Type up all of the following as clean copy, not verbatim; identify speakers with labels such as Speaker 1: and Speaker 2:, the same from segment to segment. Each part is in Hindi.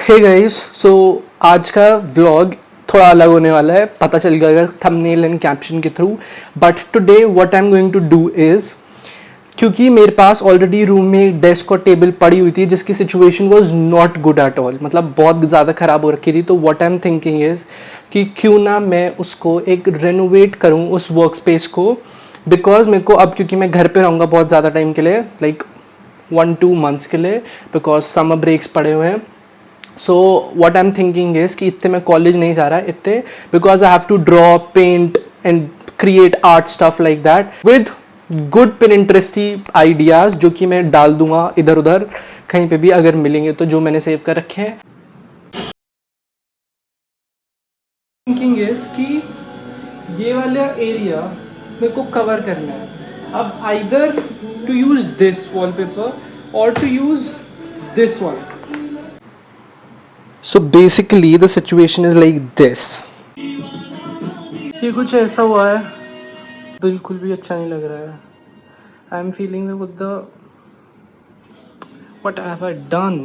Speaker 1: हे गाइस, सो आज का व्लॉग थोड़ा अलग होने वाला है, पता चल गया थंबनेल एंड कैप्शन के through. But today what I am going to do is, क्योंकि मेरे पास ऑलरेडी रूम में एक डेस्क और टेबल पड़ी हुई थी जिसकी situation was not good at all, मतलब बहुत ज़्यादा ख़राब हो रखी थी। तो what I am thinking is कि क्यों ना मैं उसको एक रेनोवेट करूँ उस वर्क स्पेस को, बिकॉज मेरे को अब, क्योंकि मैं घर पे रहूँगा बहुत ज़्यादा टाइम के लिए, लाइक 1-2 मंथ्स के लिए, बिकॉज समर ब्रेक्स पड़े हुए हैं। So what I am thinking is कि इतने मैं कॉलेज नहीं जा रहा इतने, because I have to draw, paint and create art stuff like that with good Pinteresty ideas, जो कि मैं डाल दूंगा इधर उधर कहीं पे भी अगर मिलेंगे तो, जो मैंने सेव कर रखे हैं। थिंकिंग इज कि ये वाला एरिया मेरे को कवर करना है। अब either to use this wallpaper और to use this one. So basically the situation is like this. ये कुछ ऐसा हुआ है, बिल्कुल भी अच्छा नहीं लग रहा है। I am feeling the what have I done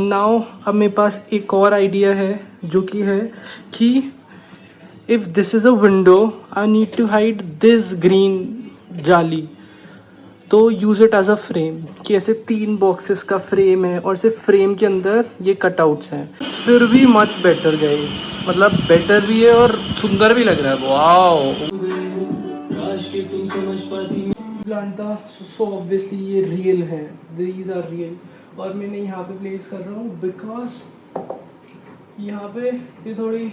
Speaker 1: now. अब मेरे पास एक और आइडिया है, जो कि है कि if this is a window I need to hide this green जाली, तो use it as a frame, कि ऐसे 3 बॉक्सेस का फ्रेम है और सिर्फ फ्रेम के अंदर ये कटआउट्स हैं। फिर भी मच बेटर गाइस, मतलब बेटर भी है और सुंदर भी लग रहा है। वाओ, प्लांट था। सो ऑब्वियसली ये रियल है, दीज आर रियल। और मैंने यहाँ पे प्लेस कर रहा हूँ बिकॉज यहाँ पे ये थोड़ी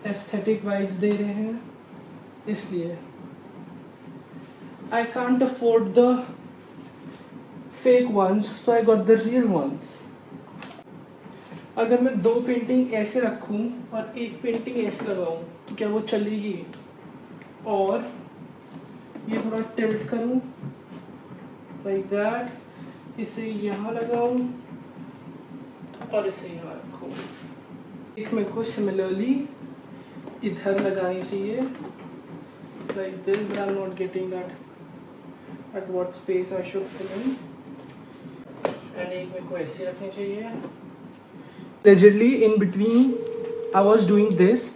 Speaker 1: एस्थेटिक वाइब्स दे रहे हैं, इसलिए I can't afford the fake ones, so I got the real ones. अगर मैं 2 पेंटिंग ऐसे रखूं और एक पेंटिंग ऐसे लगाऊं तो क्या वो चलेगी? और ये थोड़ा टिल्ट करूं लाइक दैट, इसे यहाँ लगाऊं और इसे यहाँ रखूं। एक मेरे को सिमिलरली इधर लगानी चाहिए like this, but I'm not getting that at what space I should fill in. And एक मेरे को ऐसे रखनी चाहिए। Allegedly in between I was doing this.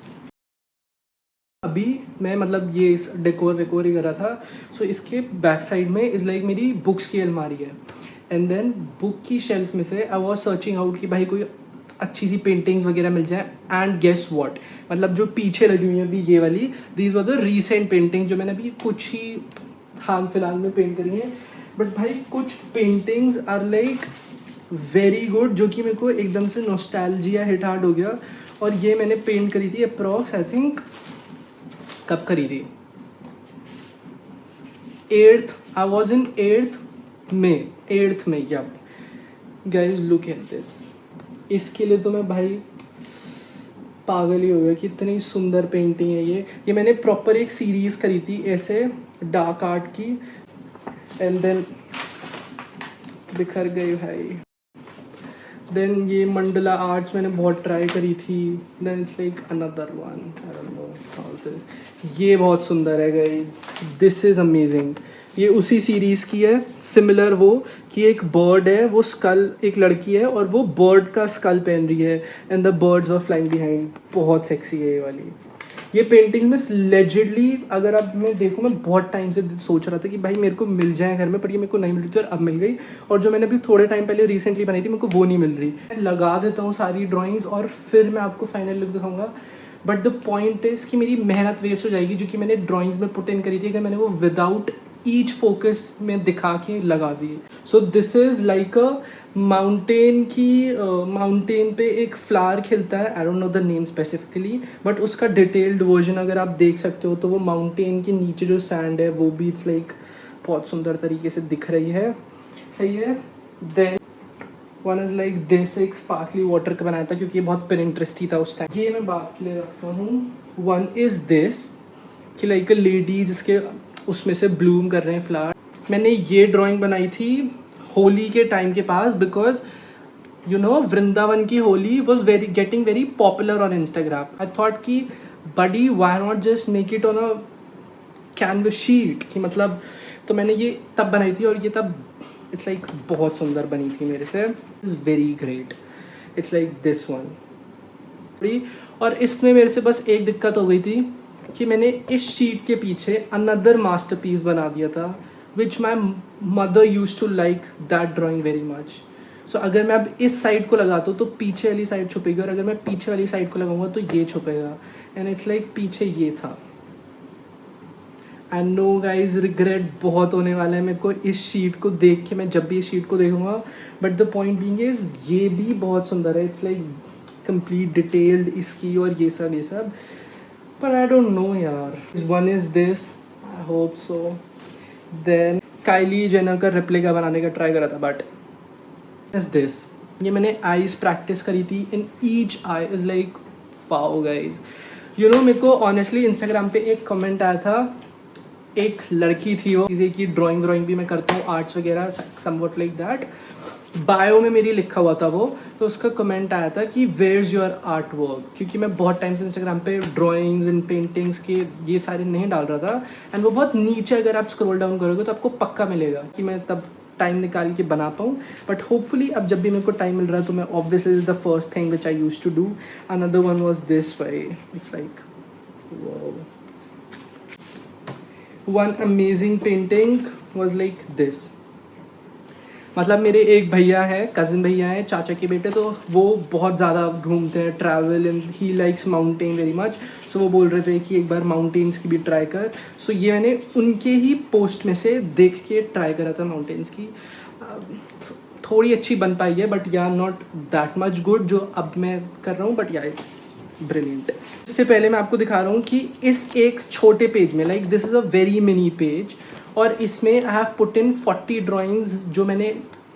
Speaker 1: अभी मैं मतलब ये डेकोर ही कर रहा था। सो इसके बैक साइड में इज़ लाइक मेरी बुक्स की अलमारी है, एंड देन बुक की शेल्फ में से आई वॉज सर्चिंग आउट कि भाई कोई अच्छी सी पेंटिंग्स वगैरह मिल जाए। एंड गेस व्हाट, मतलब जो पीछे लगी हुई है अभी ये वाली, these were the recent painting जो मैंने अभी कुछ ही हाल फिलहाल में पेंट करी है। बट भाई कुछ paintings are like very good, जो कि मेरे को एकदम से नॉस्टैल्जिया हिट हार्ड हो गया। और ये मैंने पेंट करी थी अप्रॉक्स, आई थिंक कब करी थी, 8th, I was in 8th में yup. Guys look at this, इसके लिए तो मैं भाई पागल ही हो गया कि इतनी सुंदर पेंटिंग है ये मैंने प्रॉपर एक सीरीज करी थी ऐसे डार्क आर्ट की, एंड देन बिखर गई भाई। देन ये मंडला आर्ट्स मैंने बहुत ट्राई करी थी, then it's like another one, I don't know how this. ये बहुत सुंदर है गाइज, दिस इज अमेजिंग। ये उसी सीरीज की है, सिमिलर वो कि एक बर्ड है, वो स्कल, एक लड़की है और वो बर्ड का स्कल पहन रही है, and the birds are flying behind. बहुत सेक्सी है ये वाली। ये पेंटिंग में लेजिडली, अगर अब मैं देखूँ, मैं बहुत टाइम से सोच रहा था कि भाई मेरे को मिल जाए घर में, पर ये मेरे को नहीं मिल रही थी और अब मिल गई। और जो मैंने अभी थोड़े टाइम पहले रिसेंटली बनाई थी, मेरे को वो नहीं मिल रही। मैं लगा देता हूँ सारी ड्राइंग्स और फिर मैं आपको फाइनल लुक दिखाऊंगा। बट द पॉइंट इज़ कि मेरी मेहनत वेस्ट हो जाएगी जो कि मैंने ड्राइंग्स में पुट इन करी थी, अगर मैंने वो विदाउट ईच फोकस में दिखा के लगा दी। So this is like a mountain की, माउंटेन पे एक फ्लावर खिलता है, I don't know the name specifically, but उसका डिटेल्ड वर्जन अगर आप देख सकते हो तो वो माउंटेन के नीचे जो सैंड है वो भी इट्स लाइक बहुत सुंदर तरीके से दिख रही है। सही है। Then one is like this, एक स्पार्कली वाटर का बनाया था क्योंकि ये बहुत पिनिंटरेस्टी था उस टाइम। ये मैं बात के लिए रखता हूँ। वन इज़ दिस कि लाइक अ लेडी जिसके उसमें से ब्लूम कर रहे हैं फ्लावर। मैंने ये ड्राइंग बनाई थी होली के टाइम के पास, बिकॉज यू नो वृंदावन की Holi was getting very popular on Instagram. I thought कि buddy why not just make it on a canvas sheet, कि मतलब, तो मैंने ये तब बनाई थी और ये तब इट्स लाइक बहुत सुंदर बनी थी मेरे से। Is very great. It's like this one. और इसमें मेरे से बस एक दिक्कत हो गई थी कि मैंने इस शीट के पीछे अनदर मास्टरपीस बना दिया था, which my mother used to like that drawing very much. So अगर मैं अब इस साइड को लगाता हूँ तो पीछे वाली साइड छुपेगी, और अगर मैं पीछे वाली साइड को लगाऊंगा तो ये छुपेगा, एंड इट्स लाइक पीछे ये था। एंड नो गाइज, रिग्रेट बहुत होने वाला है मेरे को इस शीट को देख के, मैं जब भी इस शीट को देखूंगा। But the point being is ये भी बहुत सुंदर है, इट्स लाइक कंप्लीट डिटेल्ड इसकी और ये सब। पर आई डोंट नो यार, one is this, I hope so. Then Kylie Jenner का रेप्लिका बनाने का ट्राई करा था, बट इज दिस, ये मैंने आईज प्रैक्टिस करी थी, in each I is like wow guys. You know, मेरे को ऑनेस्टली इंस्टाग्राम पे एक कमेंट आया था, एक लड़की थी वो, किसी की ड्राइंग भी मैं करता हूँ, आर्ट्स वगैरह समवट लाइक दैट, बायो में मेरी लिखा हुआ था वो, तो उसका कमेंट आया था कि where is your art work, क्योंकि मैं बहुत टाइम से इंस्टाग्राम पे ड्राइंग्स एंड पेंटिंग्स के ये सारे नहीं डाल रहा था, एंड वो बहुत नीचे अगर आप स्क्रॉल डाउन करोगे तो आपको पक्का मिलेगा कि मैं तब टाइम निकाल के बना पाऊँ। बट होपफुली अब जब भी मेरे को टाइम मिल रहा है तो मैं obviously the first thing which I use to do. Another one was this way, it's like one amazing painting was like this. मतलब मेरे एक भैया है, कज़न भैया है, चाचा के बेटे, तो वो बहुत ज़्यादा घूमते हैं, travel, and he likes mountain very much. So वो बोल रहे थे कि एक बार माउंटेन्स की भी ट्राई कर। सो ये मैंने उनके ही पोस्ट में से देख के ट्राई करा था माउंटेन्स की। थोड़ी अच्छी बन पाई है, बट या नॉट दैट मच गुड जो अब मैं कर रहा हूँ, बट या इट्स ब्रिलियंट। इससे पहले मैं आपको दिखा रहा हूँ कि इस एक छोटे पेज में, like this is a very mini page, और इसमें I have put in 40 drawings जो मैंने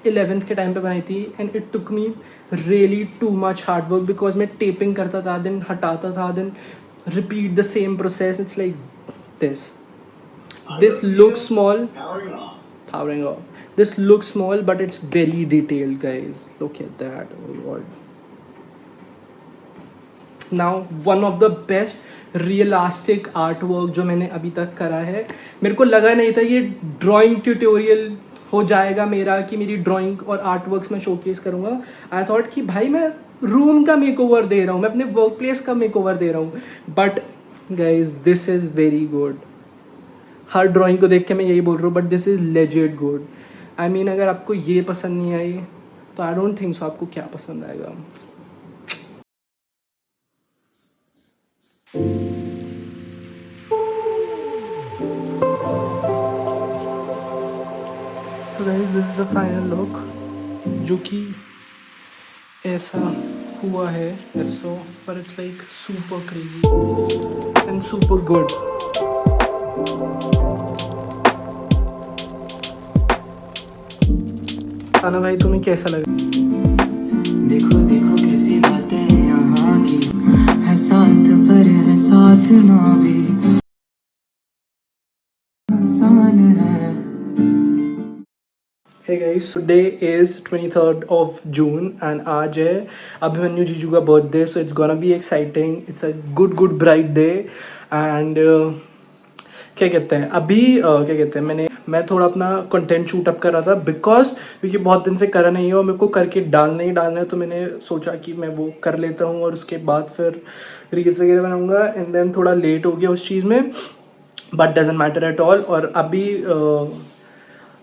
Speaker 1: 11th के टाइम पे बनाई थी, and it took me really too much hard work, because मैं टेपिंग करता था, देन हटाता था, then repeat the same process. It's like this looks small, powering off, this looks small but it's very detailed guys, look at that, oh god। Now one of the best realistic art work जो मैंने अभी तक करा है, मेरे को लगा नहीं था ये ड्राइंग ट्यूटोरियल हो जाएगा मेरा, कि मेरी ड्राइंग और आर्ट वर्क्स मैं शोकेस करूँगा। आई थॉट कि भाई मैं रूम का मेकओवर दे रहा हूँ, मैं अपने वर्क प्लेस का मेकओवर दे रहा हूँ, but guys this is very good. Her drawing को देख के मैं यही बोल रहा हूँ, but this is legit good. I mean अगर आपको ये पसंद नहीं आई तो आई डोंट थिंक सो आपको क्या पसंद आएगा। तो guys this is the final look, जो कि ऐसा हुआ है ऐसा, पर it's like super crazy and super good. ताना भाई तुम्हें कैसा लगा?
Speaker 2: देखो देखो कैसी बातें यहाँ की, है साथ पर है साथ ना भी आसान है।
Speaker 1: Hey guys, today is 23rd of June and आज है अभिमन्यु जीजू का birthday, so it's gonna be exciting, it's a good bright day and क्या कहते हैं अभी क्या कहते हैं मैं थोड़ा अपना कंटेंट शूट अप कर रहा था, बिकॉज क्योंकि बहुत दिन से करा नहीं है और मेरे को करके डालना है, तो मैंने सोचा कि मैं वो कर लेता हूँ और उसके बाद फिर रील्स वगैरह बनाऊँगा, एंड देन थोड़ा लेट हो गया उस चीज़ में, but doesn't matter at all. और अभी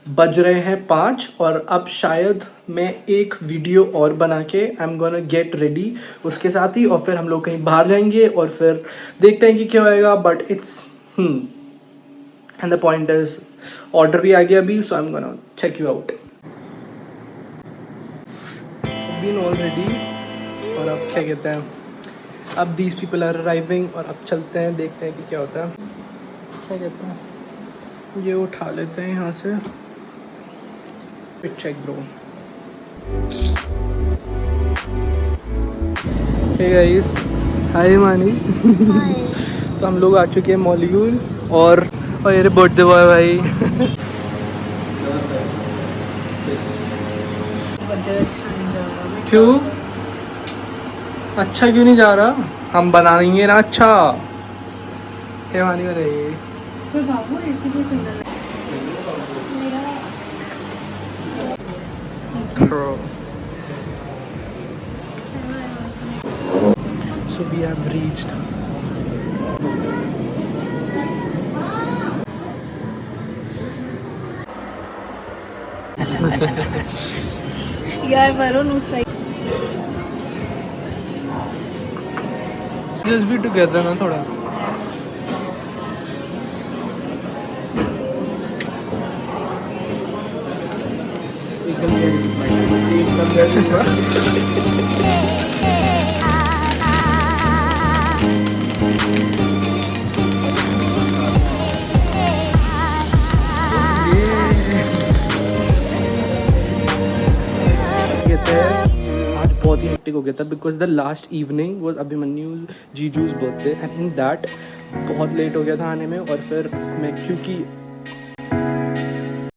Speaker 1: बज रहे हैं 5 और अब शायद मैं एक वीडियो और बना के आई एम गोना गेट रेडी उसके साथ ही, और फिर हम लोग कहीं बाहर जाएंगे और फिर देखते हैं कि क्या होएगा, but it's and the point is order भी आ गया अभी, so I am gonna check you out. Been already, और अब क्या कहते हैं अब दीज पीपल आर अराइविंग, और अब चलते हैं देखते हैं कि क्या होता है। क्या कहते हैं ये उठा लेते हैं यहाँ से, चेक ब्रो। हे गाइस, हाय मानी। तो हम लोग आ चुके हैं मॉलिक्यूल, और ये बर्थडे बॉय भाई। क्यों अच्छा क्यों नहीं जा रहा? हम बना देंगे ना अच्छा। हे मानी बताइए। So we have reached.
Speaker 3: यार वरुण उस साइड
Speaker 1: Just be together ना थोड़ा. आज बहुत ही हेक्टिक हो गया था because the last evening was Abhimanyu जीजूज बर्थडे एंड इन दैट बहुत लेट हो गया था आने में और फिर मैं क्योंकि